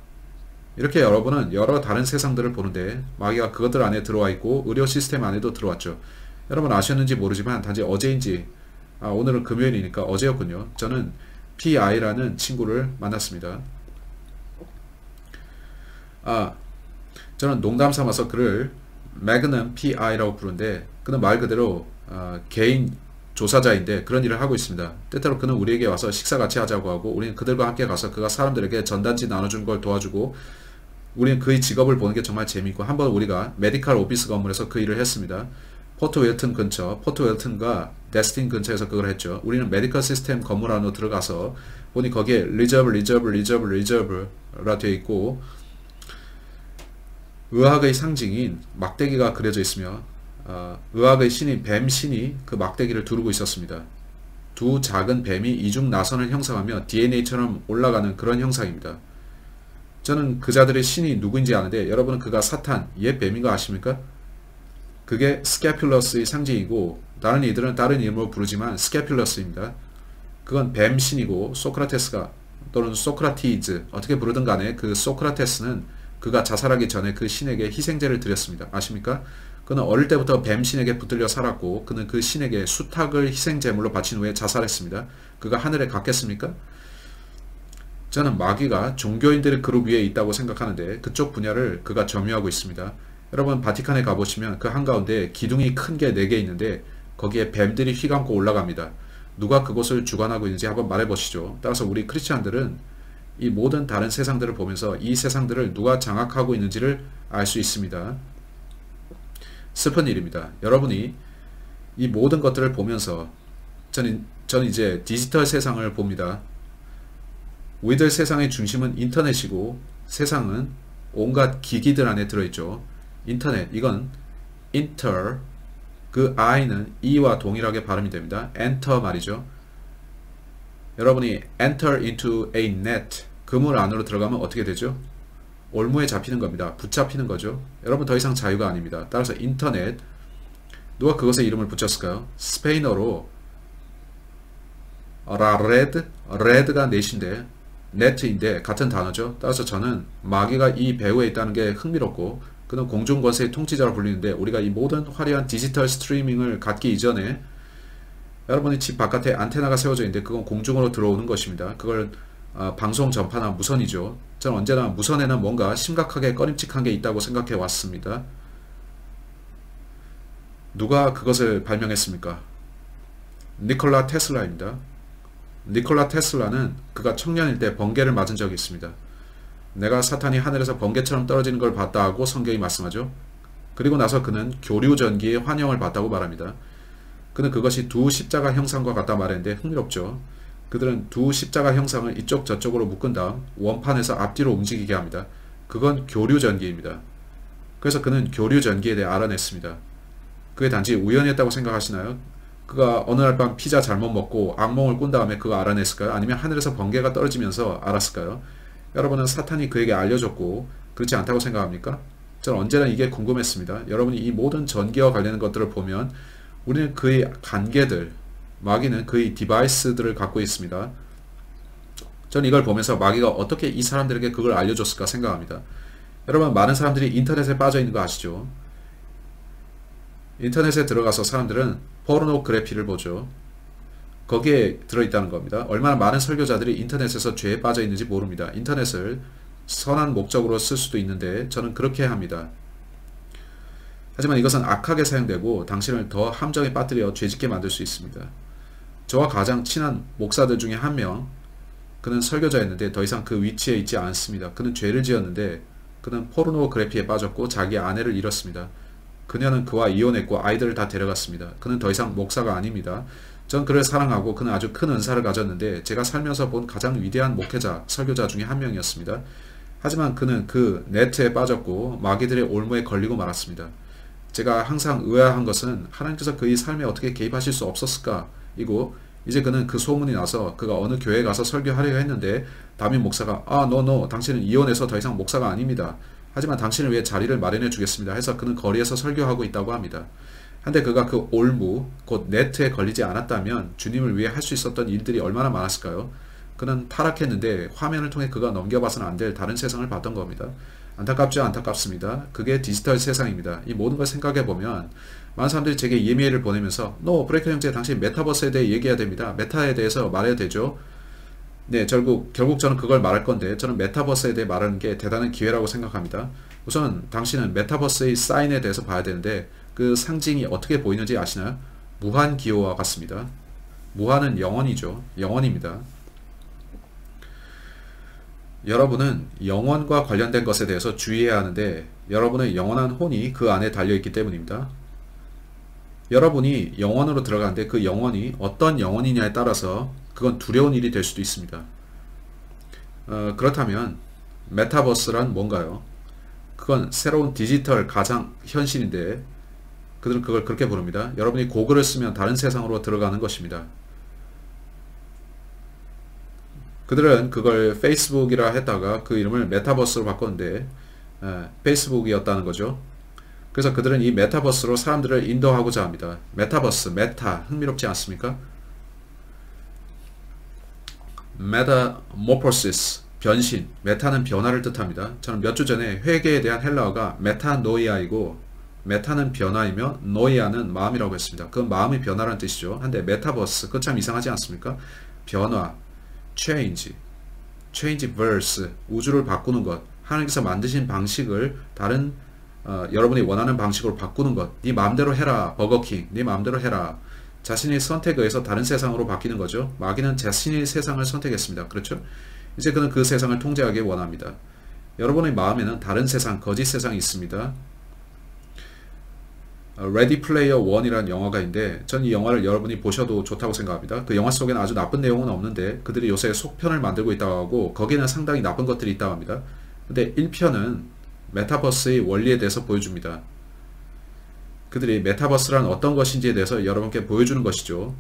이렇게 여러분은 여러 다른 세상들을 보는데 마귀가 그것들 안에 들어와 있고 의료 시스템 안에도 들어왔죠. 여러분 아셨는지 모르지만 단지 어제인지 오늘은 금요일이니까 어제였군요. 저는 PI라는 친구를 만났습니다. 저는 농담 삼아서 그를 매그넘 PI라고 부르는데 그는 말 그대로 개인 조사자인데 그런 일을 하고 있습니다. 때때로 그는 우리에게 와서 식사 같이 하자고 하고 우리는 그들과 함께 가서 그가 사람들에게 전단지 나눠주는 걸 도와주고 우리는 그의 직업을 보는 게 정말 재미있고 한번 우리가 메디컬 오피스 건물에서 그 일을 했습니다. 포트 웰튼 근처, 포트 웰튼과 데스틴 근처에서 그걸 했죠. 우리는 메디컬 시스템 건물 안으로 들어가서 보니 거기에 리저브라 되어 있고 의학의 상징인 막대기가 그려져 있으며 의학의 신인 뱀 신이 그 막대기를 두르고 있었습니다. 두 작은 뱀이 이중 나선을 형성하며 DNA처럼 올라가는 그런 형상입니다. 저는 그자들의 신이 누구인지 아는데 여러분은 그가 사탄, 옛 뱀인 거 아십니까? 그게 스캐퓰러스의 상징이고 다른 이들은 다른 이름으로 부르지만 스캐퓰러스입니다. 그건 뱀 신이고 소크라테스가 또는 소크라티즈 어떻게 부르든 간에 그 소크라테스는 그가 자살하기 전에 그 신에게 희생제를 드렸습니다. 아십니까? 그는 어릴 때부터 뱀 신에게 붙들려 살았고 그는 그 신에게 수탉을 희생제물로 바친 후에 자살했습니다. 그가 하늘에 갔겠습니까? 저는 마귀가 종교인들의 그룹 위에 있다고 생각하는데 그쪽 분야를 그가 점유하고 있습니다. 여러분 바티칸에 가보시면 그 한가운데 기둥이 큰 게 4개 있는데 거기에 뱀들이 휘감고 올라갑니다. 누가 그곳을 주관하고 있는지 한번 말해보시죠. 따라서 우리 크리스찬들은 이 모든 다른 세상들을 보면서 이 세상들을 누가 장악하고 있는지를 알 수 있습니다. 슬픈 일입니다. 여러분이 이 모든 것들을 보면서 저는 이제 디지털 세상을 봅니다. 우리들 세상의 중심은 인터넷이고 세상은 온갖 기기들 안에 들어있죠. 인터넷, 이건 inter, 그 I는 E와 동일하게 발음이 됩니다. enter 말이죠. 여러분이 enter into a net, 그물 안으로 들어가면 어떻게 되죠? 올무에 잡히는 겁니다. 붙잡히는 거죠. 여러분 더 이상 자유가 아닙니다. 따라서 인터넷, 누가 그것에 이름을 붙였을까요? 스페인어로 red가 넷인데 네트인데 같은 단어죠. 따라서 저는 마귀가 이 배후에 있다는 게 흥미롭고 그는 공중권세의 통치자로 불리는데 우리가 이 모든 화려한 디지털 스트리밍을 갖기 이전에 여러분이 집 바깥에 안테나가 세워져 있는데 그건 공중으로 들어오는 것입니다. 그걸 방송 전파나 무선이죠. 저는 언제나 무선에는 뭔가 심각하게 꺼림칙한 게 있다고 생각해 왔습니다. 누가 그것을 발명했습니까? 니콜라 테슬라입니다. 니콜라 테슬라는 그가 청년일 때 번개를 맞은 적이 있습니다. 내가 사탄이 하늘에서 번개처럼 떨어지는 걸 봤다 하고 성경이 말씀하죠. 그리고 나서 그는 교류전기의 환영을 받다고 말합니다. 그는 그것이 두 십자가 형상과 같다 말했는데 흥미롭죠. 그들은 두 십자가 형상을 이쪽 저쪽으로 묶은 다음 원판에서 앞뒤로 움직이게 합니다. 그건 교류전기입니다. 그래서 그는 교류전기에 대해 알아냈습니다. 그게 단지 우연이었다고 생각하시나요? 그가 어느 날 밤 피자 잘못 먹고 악몽을 꾼 다음에 그거 알아냈을까요? 아니면 하늘에서 번개가 떨어지면서 알았을까요? 여러분은 사탄이 그에게 알려줬고 그렇지 않다고 생각합니까? 저는 언제나 이게 궁금했습니다. 여러분이 이 모든 전기와 관련된 것들을 보면 우리는 그의 관계들, 마귀는 그의 디바이스들을 갖고 있습니다. 저는 이걸 보면서 마귀가 어떻게 이 사람들에게 그걸 알려줬을까 생각합니다. 여러분, 많은 사람들이 인터넷에 빠져 있는 거 아시죠? 인터넷에 들어가서 사람들은 포르노그래피를 보죠. 거기에 들어있다는 겁니다. 얼마나 많은 설교자들이 인터넷에서 죄에 빠져 있는지 모릅니다. 인터넷을 선한 목적으로 쓸 수도 있는데 저는 그렇게 합니다. 하지만 이것은 악하게 사용되고 당신을 더 함정에 빠뜨려 죄짓게 만들 수 있습니다. 저와 가장 친한 목사들 중에 한 명, 그는 설교자였는데 더 이상 그 위치에 있지 않습니다. 그는 죄를 지었는데 그는 포르노그래피에 빠졌고 자기 아내를 잃었습니다. 그녀는 그와 이혼했고 아이들을 다 데려갔습니다. 그는 더 이상 목사가 아닙니다. 전 그를 사랑하고 그는 아주 큰 은사를 가졌는데 제가 살면서 본 가장 위대한 목회자, 설교자 중에 한 명이었습니다. 하지만 그는 그 네트에 빠졌고 마귀들의 올무에 걸리고 말았습니다. 제가 항상 의아한 것은 하나님께서 그의 삶에 어떻게 개입하실 수 없었을까? 이고 이제 그는 그 소문이 나서 그가 어느 교회에 가서 설교하려 했는데 담임 목사가 no, 당신은 이혼해서 더 이상 목사가 아닙니다. 하지만 당신을 위해 자리를 마련해 주겠습니다. 해서 그는 거리에서 설교하고 있다고 합니다. 한데 그가 그 올무, 곧 네트에 걸리지 않았다면 주님을 위해 할 수 있었던 일들이 얼마나 많았을까요? 그는 타락했는데 화면을 통해 그가 넘겨봐서는 안 될 다른 세상을 봤던 겁니다. 안타깝죠? 안타깝습니다. 그게 디지털 세상입니다. 이 모든 걸 생각해보면 많은 사람들이 제게 이메일을 보내면서 브레이크 형제 당신 메타버스에 대해 얘기해야 됩니다. 메타에 대해서 말해야 되죠. 네, 결국 저는 그걸 말할 건데 저는 메타버스에 대해 말하는 게 대단한 기회라고 생각합니다. 우선 당신은 메타버스의 사인에 대해서 봐야 되는데 그 상징이 어떻게 보이는지 아시나요? 무한기호와 같습니다. 무한은 영원이죠. 영원입니다. 여러분은 영원과 관련된 것에 대해서 주의해야 하는데 여러분의 영원한 혼이 그 안에 달려있기 때문입니다. 여러분이 영원으로 들어가는데 그 영원이 어떤 영원이냐에 따라서 그건 두려운 일이 될 수도 있습니다. 그렇다면 메타버스란 뭔가요? 그건 새로운 디지털 가상현실인데 그들은 그걸 그렇게 부릅니다. 여러분이 고글을 쓰면 다른 세상으로 들어가는 것입니다. 그들은 그걸 페이스북이라 했다가 그 이름을 메타버스로 바꿨는데 페이스북이었다는 거죠. 그래서 그들은 이 메타버스로 사람들을 인도하고자 합니다. 메타버스, 메타, 흥미롭지 않습니까? 메타모포시스, 변신, 메타는 변화를 뜻합니다. 저는 몇 주 전에 회개에 대한 헬라어가 메타노이아이고 메타는 변화이며 노이아는 마음이라고 했습니다. 그건 마음의 변화라는 뜻이죠. 한데 메타버스, 그거 참 이상하지 않습니까? 변화, change verse, 우주를 바꾸는 것, 하나님께서 만드신 방식을 다른 여러분이 원하는 방식으로 바꾸는 것. 네 마음대로 해라. 버거킹. 네 마음대로 해라. 자신의 선택에 의해서 다른 세상으로 바뀌는 거죠. 마귀는 자신의 세상을 선택했습니다. 그렇죠? 이제 그는 그 세상을 통제하기 원합니다. 여러분의 마음에는 다른 세상, 거짓 세상이 있습니다. Ready Player One이라는 영화가 있는데 전 이 영화를 여러분이 보셔도 좋다고 생각합니다. 그 영화 속에는 아주 나쁜 내용은 없는데 그들이 요새 속편을 만들고 있다고 하고 거기에는 상당히 나쁜 것들이 있다고 합니다. 근데 1편은 메타버스의 원리에 대해서 보여줍니다. 그들이 메타버스란 어떤 것인지에 대해서 여러분께 보여주는 것이죠.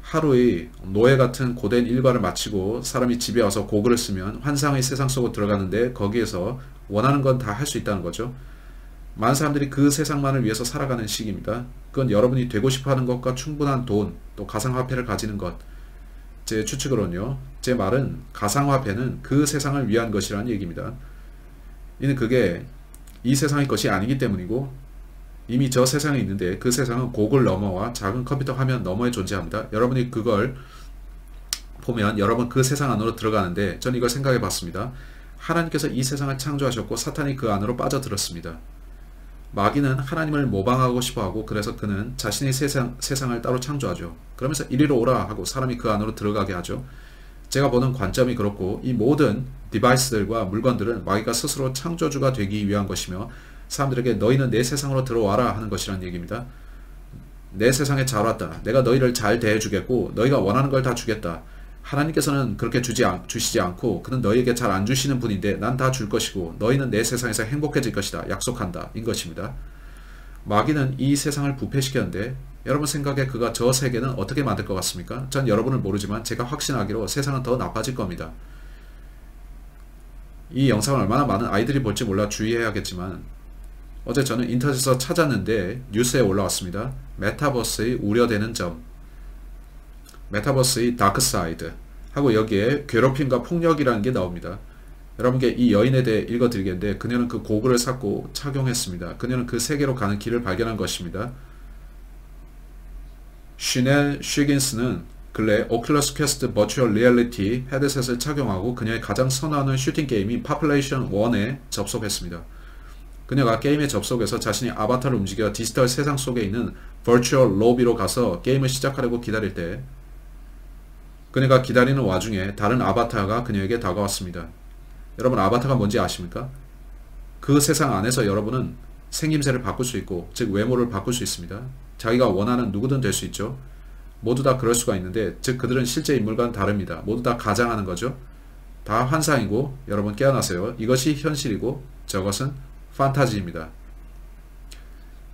하루의 노예 같은 고된 일과를 마치고 사람이 집에 와서 고글을 쓰면 환상의 세상 속으로 들어가는데 거기에서 원하는 건 다 할 수 있다는 거죠. 많은 사람들이 그 세상만을 위해서 살아가는 시기입니다. 그건 여러분이 되고 싶어하는 것과 충분한 돈, 또 가상화폐를 가지는 것. 제 추측으로는요. 제 말은 가상화폐는 그 세상을 위한 것이라는 얘기입니다. 이는 그게 이 세상의 것이 아니기 때문이고 이미 저 세상에 있는데 그 세상은 고글 너머와 작은 컴퓨터 화면 너머에 존재합니다. 여러분이 그걸 보면 여러분 그 세상 안으로 들어가는데 전 이걸 생각해 봤습니다. 하나님께서 이 세상을 창조하셨고 사탄이 그 안으로 빠져들었습니다. 마귀는 하나님을 모방하고 싶어하고 그래서 그는 자신의 세상을 따로 창조하죠. 그러면서 이리로 오라 하고 사람이 그 안으로 들어가게 하죠. 제가 보는 관점이 그렇고 이 모든 디바이스들과 물건들은 마귀가 스스로 창조주가 되기 위한 것이며 사람들에게 너희는 내 세상으로 들어와라 하는 것이라는 얘기입니다. 내 세상에 잘 왔다. 내가 너희를 잘 대해주겠고 너희가 원하는 걸 다 주겠다. 하나님께서는 그렇게 주시지 않고 그는 너희에게 잘 안 주시는 분인데 난 다 줄 것이고 너희는 내 세상에서 행복해질 것이다. 약속한다. 인 것입니다. 마귀는 이 세상을 부패시켰는데 여러분 생각에 그가 저 세계는 어떻게 만들 것 같습니까? 전 여러분을 모르지만 제가 확신하기로 세상은 더 나빠질 겁니다. 이 영상을 얼마나 많은 아이들이 볼지 몰라 주의해야겠지만 어제 저는 인터넷에서 찾았는데 뉴스에 올라왔습니다. 메타버스의 우려되는 점, 메타버스의 다크사이드 하고 여기에 괴롭힘과 폭력이라는 게 나옵니다. 여러분께 이 여인에 대해 읽어드리겠는데 그녀는 그 고글을 샀고 착용했습니다. 그녀는 그 세계로 가는 길을 발견한 것입니다. 슈넬 쉬긴스는 근래 오큘러스 퀘스트 버추얼 리얼리티 헤드셋을 착용하고 그녀의 가장 선호하는 슈팅 게임인 파플레이션 1에 접속했습니다. 그녀가 게임에 접속해서 자신이 아바타를 움직여 디지털 세상 속에 있는 버추얼 로비로 가서 게임을 시작하려고 기다릴 때 그녀가 기다리는 와중에 다른 아바타가 그녀에게 다가왔습니다. 여러분 아바타가 뭔지 아십니까? 그 세상 안에서 여러분은 생김새를 바꿀 수 있고 즉 외모를 바꿀 수 있습니다. 자기가 원하는 누구든 될 수 있죠. 모두 다 그럴 수가 있는데 즉 그들은 실제 인물과는 다릅니다. 모두 다 가장하는 거죠. 다 환상이고 여러분 깨어나세요. 이것이 현실이고 저것은 판타지입니다.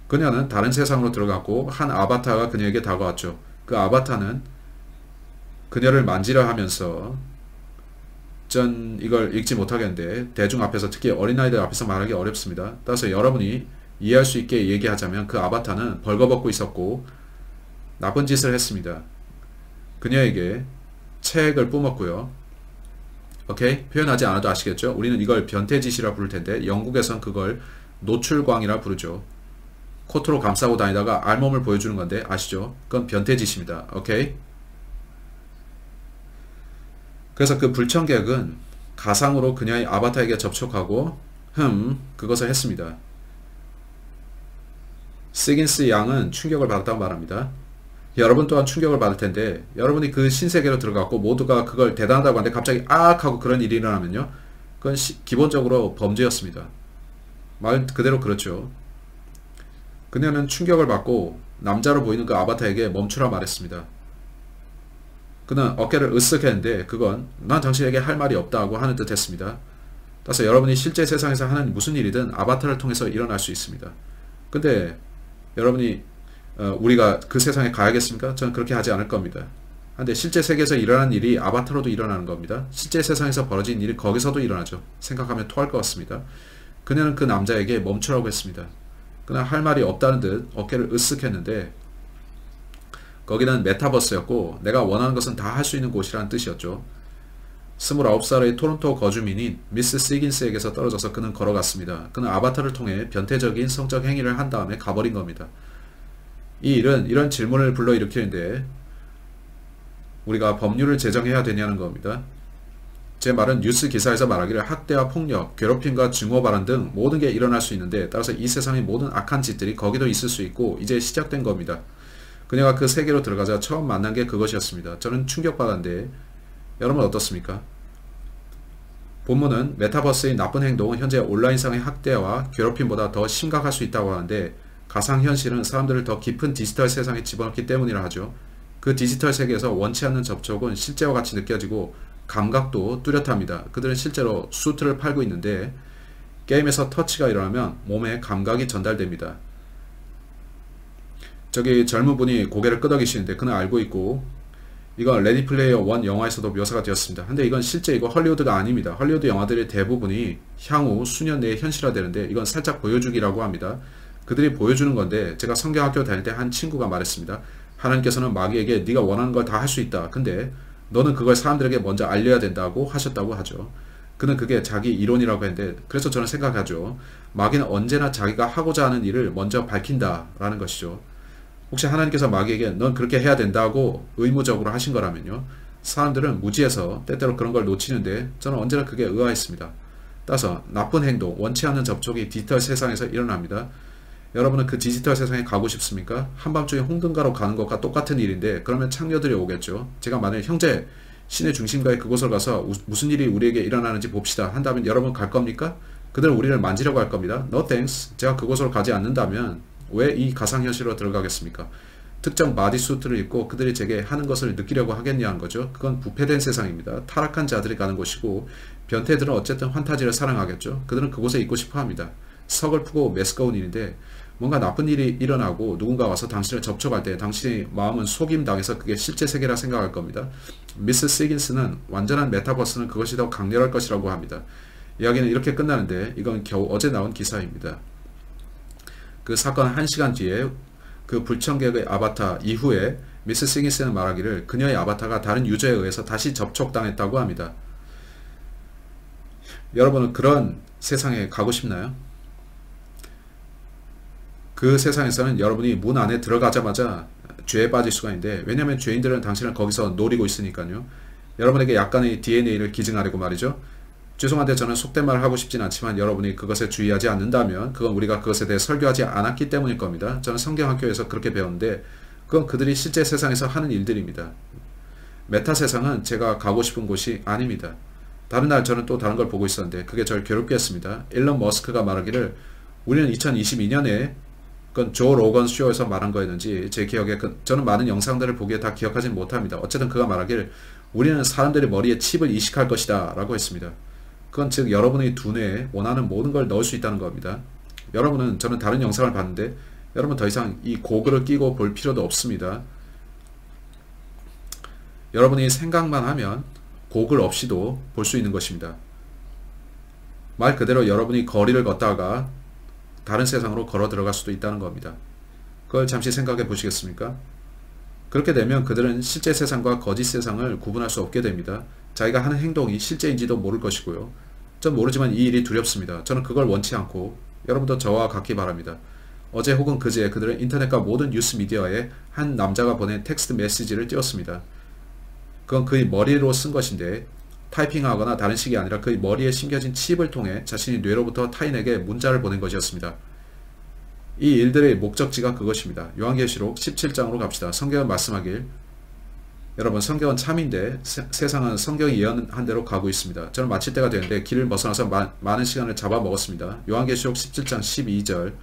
그녀는 다른 세상으로 들어갔고 한 아바타가 그녀에게 다가왔죠. 그 아바타는 그녀를 만지려 하면서 전 이걸 읽지 못하겠는데 대중 앞에서 특히 어린아이들 앞에서 말하기 어렵습니다. 따라서 여러분이 이해할 수 있게 얘기하자면 그 아바타는 벌거벗고 있었고 나쁜 짓을 했습니다. 그녀에게 체액을 뿜었고요. 오케이? 표현하지 않아도 아시겠죠? 우리는 이걸 변태짓이라 부를 텐데 영국에선 그걸 노출광이라 부르죠. 코트로 감싸고 다니다가 알몸을 보여주는 건데 아시죠? 그건 변태짓입니다. 오케이? 그래서 그 불청객은 가상으로 그녀의 아바타에게 접촉하고 그것을 했습니다. 시긴스 양은 충격을 받았다고 말합니다. 여러분 또한 충격을 받을 텐데 여러분이 그 신세계로 들어갔고 모두가 그걸 대단하다고 하는데 갑자기 악 하고 그런 일이 일어나면요. 그건 기본적으로 범죄였습니다. 말 그대로 그렇죠. 그녀는 충격을 받고 남자로 보이는 그 아바타에게 멈추라 말했습니다. 그는 어깨를 으쓱 했는데 그건 난 당신에게 할 말이 없다고 하는 듯 했습니다. 따라서 여러분이 실제 세상에서 하는 무슨 일이든 아바타를 통해서 일어날 수 있습니다. 근데 여러분이 우리가 그 세상에 가야겠습니까? 저는 그렇게 하지 않을 겁니다. 근데 실제 세계에서 일어나는 일이 아바타로도 일어나는 겁니다. 실제 세상에서 벌어진 일이 거기서도 일어나죠. 생각하면 토할 것 같습니다. 그녀는 그 남자에게 멈추라고 했습니다. 그는 할 말이 없다는 듯 어깨를 으쓱 했는데 거기는 메타버스였고 내가 원하는 것은 다 할 수 있는 곳이라는 뜻이었죠. 29살의 토론토 거주민인 미스 시긴스에게서 떨어져서 그는 걸어갔습니다. 그는 아바타를 통해 변태적인 성적 행위를 한 다음에 가버린 겁니다. 이 일은 이런 질문을 불러일으키는데 우리가 법률을 제정해야 되냐는 겁니다. 제 말은 뉴스 기사에서 말하기를 학대와 폭력, 괴롭힘과 증오 발언 등 모든 게 일어날 수 있는데 따라서 이 세상의 모든 악한 짓들이 거기도 있을 수 있고 이제 시작된 겁니다. 그녀가 그 세계로 들어가자 처음 만난 게 그것이었습니다. 저는 충격받았는데 여러분 어떻습니까? 본문은 메타버스의 나쁜 행동은 현재 온라인상의 학대와 괴롭힘보다 더 심각할 수 있다고 하는데 가상현실은 사람들을 더 깊은 디지털 세상에 집어넣기 때문이라 하죠. 그 디지털 세계에서 원치 않는 접촉은 실제와 같이 느껴지고 감각도 뚜렷합니다. 그들은 실제로 수트를 팔고 있는데 게임에서 터치가 일어나면 몸에 감각이 전달됩니다. 저기 젊은 분이 고개를 끄덕이시는데 그는 알고 있고 이건 레디 플레이어 1 영화에서도 묘사가 되었습니다. 근데 이건 실제 이거 헐리우드가 아닙니다. 헐리우드 영화들의 대부분이 향후 수년 내에 현실화되는데 이건 살짝 보여주기라고 합니다. 그들이 보여주는 건데 제가 성경학교 다닐 때 한 친구가 말했습니다. 하나님께서는 마귀에게 네가 원하는 걸 다 할 수 있다. 근데 너는 그걸 사람들에게 먼저 알려야 된다고 하셨다고 하죠. 그는 그게 자기 이론이라고 했는데 그래서 저는 생각하죠. 마귀는 언제나 자기가 하고자 하는 일을 먼저 밝힌다라는 것이죠. 혹시 하나님께서 마귀에게 넌 그렇게 해야 된다고 의무적으로 하신 거라면요. 사람들은 무지해서 때때로 그런 걸 놓치는데 저는 언제나 그게 의아했습니다. 따라서 나쁜 행동, 원치 않는 접촉이 디지털 세상에서 일어납니다. 여러분은 그 디지털 세상에 가고 싶습니까? 한밤중에 홍등가로 가는 것과 똑같은 일인데 그러면 창녀들이 오겠죠. 제가 만약에 형제 시내 중심가에 그곳을 가서 무슨 일이 우리에게 일어나는지 봅시다 한다면 여러분 갈 겁니까? 그들은 우리를 만지려고 할 겁니다. No thanks. 제가 그곳으로 가지 않는다면 왜 이 가상현실로 들어가겠습니까? 특정 바디수트를 입고 그들이 제게 하는 것을 느끼려고 하겠냐 는 거죠. 그건 부패된 세상입니다. 타락한 자들이 가는 곳이고 변태들은 어쨌든 환타지를 사랑하겠죠. 그들은 그곳에 있고 싶어 합니다. 서글프고 메스꺼운 일인데 뭔가 나쁜 일이 일어나고 누군가 와서 당신을 접촉할 때 당신의 마음은 속임당해서 그게 실제 세계라 생각할 겁니다. 미스 시긴스는 완전한 메타버스는 그것이 더 강렬할 것이라고 합니다. 이야기는 이렇게 끝나는데 이건 겨우 어제 나온 기사입니다. 그 사건 1시간 뒤에 그 불청객의 아바타 이후에 미스 시긴스는 말하기를 그녀의 아바타가 다른 유저에 의해서 다시 접촉당했다고 합니다. 여러분은 그런 세상에 가고 싶나요? 그 세상에서는 여러분이 문 안에 들어가자마자 죄에 빠질 수가 있는데, 왜냐하면 죄인들은 당신을 거기서 노리고 있으니까요. 여러분에게 약간의 DNA를 기증하려고 말이죠. 죄송한데 저는 속된 말을 하고 싶진 않지만 여러분이 그것에 주의하지 않는다면 그건 우리가 그것에 대해 설교하지 않았기 때문일 겁니다. 저는 성경학교에서 그렇게 배웠는데 그건 그들이 실제 세상에서 하는 일들입니다. 메타 세상은 제가 가고 싶은 곳이 아닙니다. 다른 날 저는 또 다른 걸 보고 있었는데 그게 저를 괴롭게 했습니다. 일론 머스크가 말하기를 우리는 2022년에 그건 조 로건 쇼에서 말한 거였는지 제 기억에 저는 많은 영상들을 보기에 다 기억하지는 못합니다. 어쨌든 그가 말하기를 우리는 사람들의 머리에 칩을 이식할 것이다 라고 했습니다. 그건 즉 여러분의 두뇌에 원하는 모든 걸 넣을 수 있다는 겁니다. 여러분은, 저는 다른 영상을 봤는데 여러분 더 이상 이 고글을 끼고 볼 필요도 없습니다. 여러분이 생각만 하면 고글 없이도 볼 수 있는 것입니다. 말 그대로 여러분이 거리를 걷다가 다른 세상으로 걸어 들어갈 수도 있다는 겁니다. 그걸 잠시 생각해 보시겠습니까? 그렇게 되면 그들은 실제 세상과 거짓 세상을 구분할 수 없게 됩니다. 자기가 하는 행동이 실제인지도 모를 것이고요. 전 모르지만 이 일이 두렵습니다. 저는 그걸 원치 않고 여러분도 저와 같기 바랍니다. 어제 혹은 그제 그들은 인터넷과 모든 뉴스 미디어에 한 남자가 보낸 텍스트 메시지를 띄웠습니다. 그건 그의 머리로 쓴 것인데 타이핑하거나 다른 식이 아니라 그의 머리에 심겨진 칩을 통해 자신의 뇌로부터 타인에게 문자를 보낸 것이었습니다. 이 일들의 목적지가 그것입니다. 요한계시록 17장으로 갑시다. 성경은 말씀하길, 여러분 성경은 참인데 세상은 성경이 예언한 대로 가고 있습니다. 저는 마칠 때가 되는데 길을 벗어나서 많은 시간을 잡아먹었습니다. 요한계시록 17장 12절,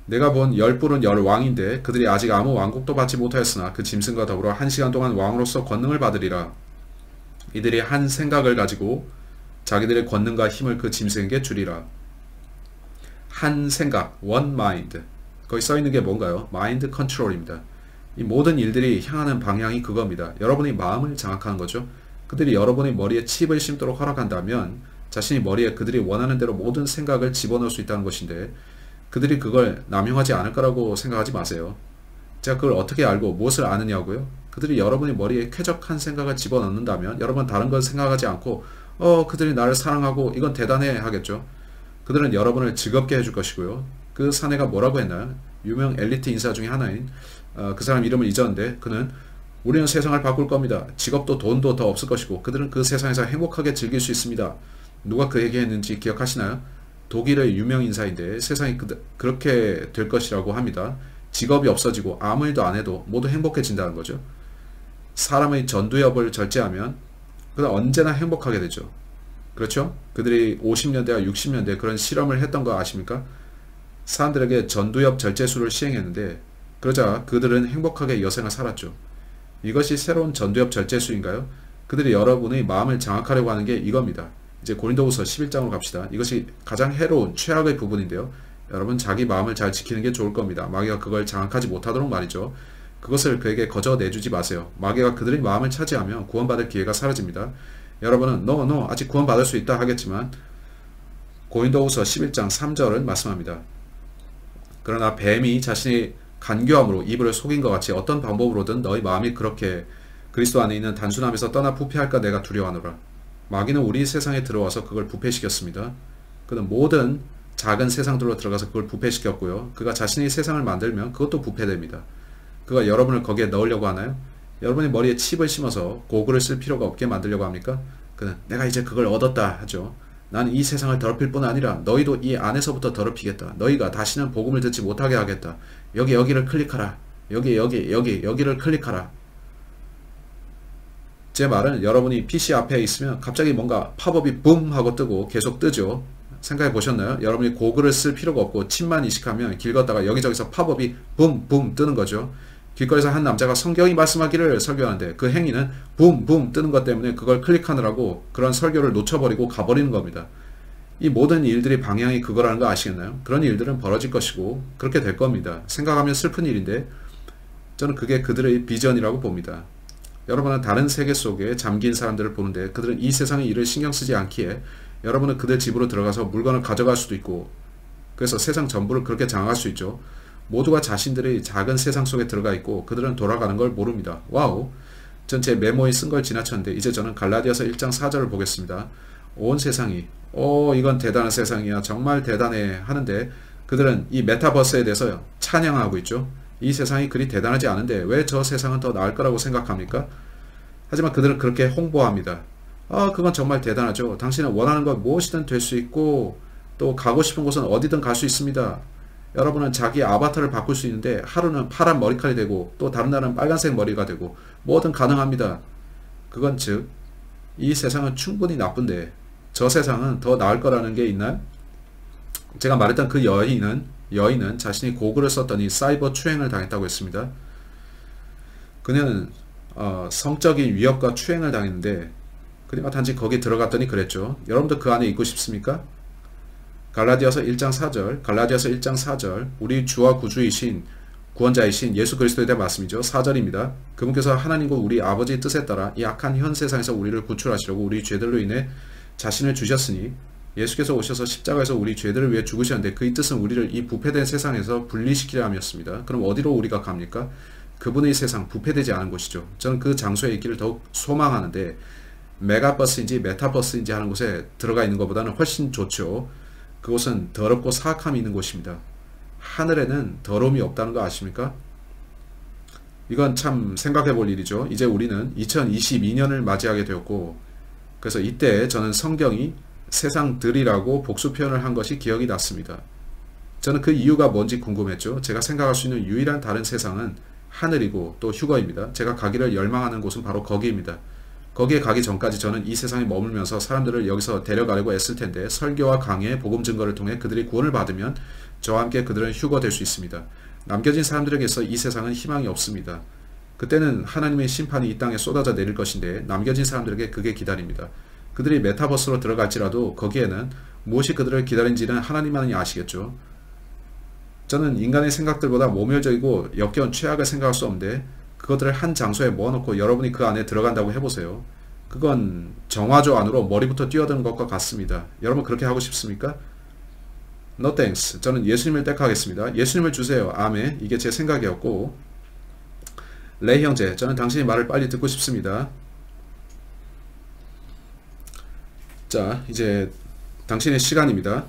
내가 본 10뿔은 10왕인데 그들이 아직 아무 왕국도 받지 못하였으나 그 짐승과 더불어 1시간 동안 왕으로서 권능을 받으리라. 이들이 한 생각을 가지고 자기들의 권능과 힘을 그 짐승에게 주리라. 한 생각, one mind. 거기 써있는 게 뭔가요? mind control입니다. 이 모든 일들이 향하는 방향이 그겁니다. 여러분의 마음을 장악하는 거죠. 그들이 여러분의 머리에 칩을 심도록 허락한다면 자신의 머리에 그들이 원하는 대로 모든 생각을 집어넣을 수 있다는 것인데, 그들이 그걸 남용하지 않을 거라고 생각하지 마세요. 제가 그걸 어떻게 알고 무엇을 아느냐고요? 그들이 여러분의 머리에 쾌적한 생각을 집어넣는다면 여러분 다른 건 생각하지 않고 그들이 나를 사랑하고 이건 대단해 하겠죠. 그들은 여러분을 즐겁게 해줄 것이고요. 그 사내가 뭐라고 했나요? 유명 엘리트 인사 중에 하나인 그 사람 이름을 잊었는데 그는 우리는 세상을 바꿀 겁니다. 직업도 돈도 더 없을 것이고 그들은 그 세상에서 행복하게 즐길 수 있습니다. 누가 그 얘기했는지 기억하시나요? 독일의 유명 인사인데 세상이 그렇게 될 것이라고 합니다. 직업이 없어지고 아무 일도 안 해도 모두 행복해진다는 거죠. 사람의 전두엽을 절제하면 그는 언제나 행복하게 되죠. 그렇죠? 그들이 50년대와 60년대에 그런 실험을 했던 거 아십니까? 사람들에게 전두엽 절제술을 시행했는데 그러자 그들은 행복하게 여생을 살았죠. 이것이 새로운 전두엽 절제술인가요? 그들이 여러분의 마음을 장악하려고 하는 게 이겁니다. 이제 고린도후서 11장으로 갑시다. 이것이 가장 해로운 최악의 부분인데요. 여러분 자기 마음을 잘 지키는 게 좋을 겁니다. 마귀가 그걸 장악하지 못하도록 말이죠. 그것을 그에게 거저 내주지 마세요. 마귀가 그들의 마음을 차지하면 구원받을 기회가 사라집니다. 여러분은 너 아직 구원받을 수 있다 하겠지만 고린도후서 11장 3절은 말씀합니다. 그러나 뱀이 자신의 간교함으로 이불을 속인 것 같이 어떤 방법으로든 너희 마음이 그렇게 그리스도 안에 있는 단순함에서 떠나 부패할까 내가 두려워하노라. 마귀는 우리 세상에 들어와서 그걸 부패시켰습니다. 그는 모든 작은 세상들로 들어가서 그걸 부패시켰고요. 그가 자신의 세상을 만들면 그것도 부패됩니다. 그가 여러분을 거기에 넣으려고 하나요? 여러분의 머리에 칩을 심어서 고글을 쓸 필요가 없게 만들려고 합니까? 그는 내가 이제 그걸 얻었다 하죠. 난 이 세상을 더럽힐 뿐 아니라 너희도 이 안에서부터 더럽히겠다. 너희가 다시는 복음을 듣지 못하게 하겠다. 여기를 클릭하라. 여기를 클릭하라. 제 말은 여러분이 PC 앞에 있으면 갑자기 뭔가 팝업이 붐 하고 뜨고 계속 뜨죠. 생각해 보셨나요? 여러분이 고글을 쓸 필요가 없고 침만 이식하면 길 걷다가 여기저기서 팝업이 붐붐 뜨는 거죠. 길거리에서 한 남자가 성경이 말씀하기를 설교하는데 그 행위는 붐붐 뜨는 것 때문에 그걸 클릭하느라고 그런 설교를 놓쳐버리고 가버리는 겁니다. 이 모든 일들이 방향이 그거라는 거 아시겠나요? 그런 일들은 벌어질 것이고 그렇게 될 겁니다. 생각하면 슬픈 일인데 저는 그게 그들의 비전이라고 봅니다. 여러분은 다른 세계 속에 잠긴 사람들을 보는데 그들은 이 세상의 일을 신경 쓰지 않기에 여러분은 그들 집으로 들어가서 물건을 가져갈 수도 있고 그래서 세상 전부를 그렇게 장악할 수 있죠. 모두가 자신들의 작은 세상 속에 들어가 있고 그들은 돌아가는 걸 모릅니다. 와우! 전 제 메모에 쓴 걸 지나쳤는데 이제 저는 갈라디아서 1장 4절을 보겠습니다. 온 세상이 이건 대단한 세상이야. 정말 대단해 하는데 그들은 이 메타버스에 대해서 찬양하고 있죠. 이 세상이 그리 대단하지 않은데 왜 저 세상은 더 나을 거라고 생각합니까? 하지만 그들은 그렇게 홍보합니다. 그건 정말 대단하죠. 당신은 원하는 것 무엇이든 될 수 있고 또 가고 싶은 곳은 어디든 갈 수 있습니다. 여러분은 자기 아바타를 바꿀 수 있는데 하루는 파란 머리칼이 되고 또 다른 날은 빨간색 머리가 되고 뭐든 가능합니다. 그건 즉 이 세상은 충분히 나쁜데 저 세상은 더 나을 거라는 게 있나요? 제가 말했던 그 여인은 자신이 고글을 썼더니 사이버 추행을 당했다고 했습니다. 그녀는 성적인 위협과 추행을 당했는데 그녀가 단지 거기 들어갔더니 그랬죠. 여러분도 그 안에 있고 싶습니까? 갈라디아서 1장 4절 우리 주와 구원자이신 예수 그리스도에 대한 말씀이죠. 4절입니다. 그분께서 하나님과 우리 아버지의 뜻에 따라 이 악한 현 세상에서 우리를 구출하시려고 우리 죄들로 인해 자신을 주셨으니 예수께서 오셔서 십자가에서 우리 죄들을 위해 죽으셨는데 그의 뜻은 우리를 이 부패된 세상에서 분리시키려 함이었습니다. 그럼 어디로 우리가 갑니까? 그분의 세상, 부패되지 않은 곳이죠. 저는 그 장소에 있기를 더욱 소망하는데 메가버스인지 메타버스인지 하는 곳에 들어가 있는 것보다는 훨씬 좋죠. 그곳은 더럽고 사악함이 있는 곳입니다. 하늘에는 더러움이 없다는 거 아십니까? 이건 참 생각해 볼 일이죠. 이제 우리는 2022년을 맞이하게 되었고 그래서 이때 저는 성경이 세상들이라고 복수 표현을 한 것이 기억이 났습니다. 저는 그 이유가 뭔지 궁금했죠. 제가 생각할 수 있는 유일한 다른 세상은 하늘이고 또 휴거입니다. 제가 가기를 열망하는 곳은 바로 거기입니다. 거기에 가기 전까지 저는 이 세상에 머물면서 사람들을 여기서 데려가려고 애쓸 텐데 설교와 강해, 복음 증거를 통해 그들이 구원을 받으면 저와 함께 그들은 휴거될 수 있습니다. 남겨진 사람들에게서 이 세상은 희망이 없습니다. 그때는 하나님의 심판이 이 땅에 쏟아져 내릴 것인데 남겨진 사람들에게 그게 기다립니다. 그들이 메타버스로 들어갈지라도 거기에는 무엇이 그들을 기다린지는 하나님만이 아시겠죠. 저는 인간의 생각들보다 모멸적이고 역겨운 최악을 생각할 수 없는데 그것들을 한 장소에 모아놓고 여러분이 그 안에 들어간다고 해보세요. 그건 정화조 안으로 머리부터 뛰어드는 것과 같습니다. 여러분 그렇게 하고 싶습니까? No thanks. 저는 예수님을 택하겠습니다. 예수님을 주세요. 아멘. 이게 제 생각이었고 레이 형제, 저는 당신의 말을 빨리 듣고 싶습니다. 자, 이제 당신의 시간입니다.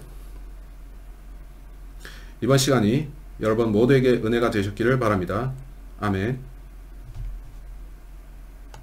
이번 시간이 여러분 모두에게 은혜가 되셨기를 바랍니다. 아멘.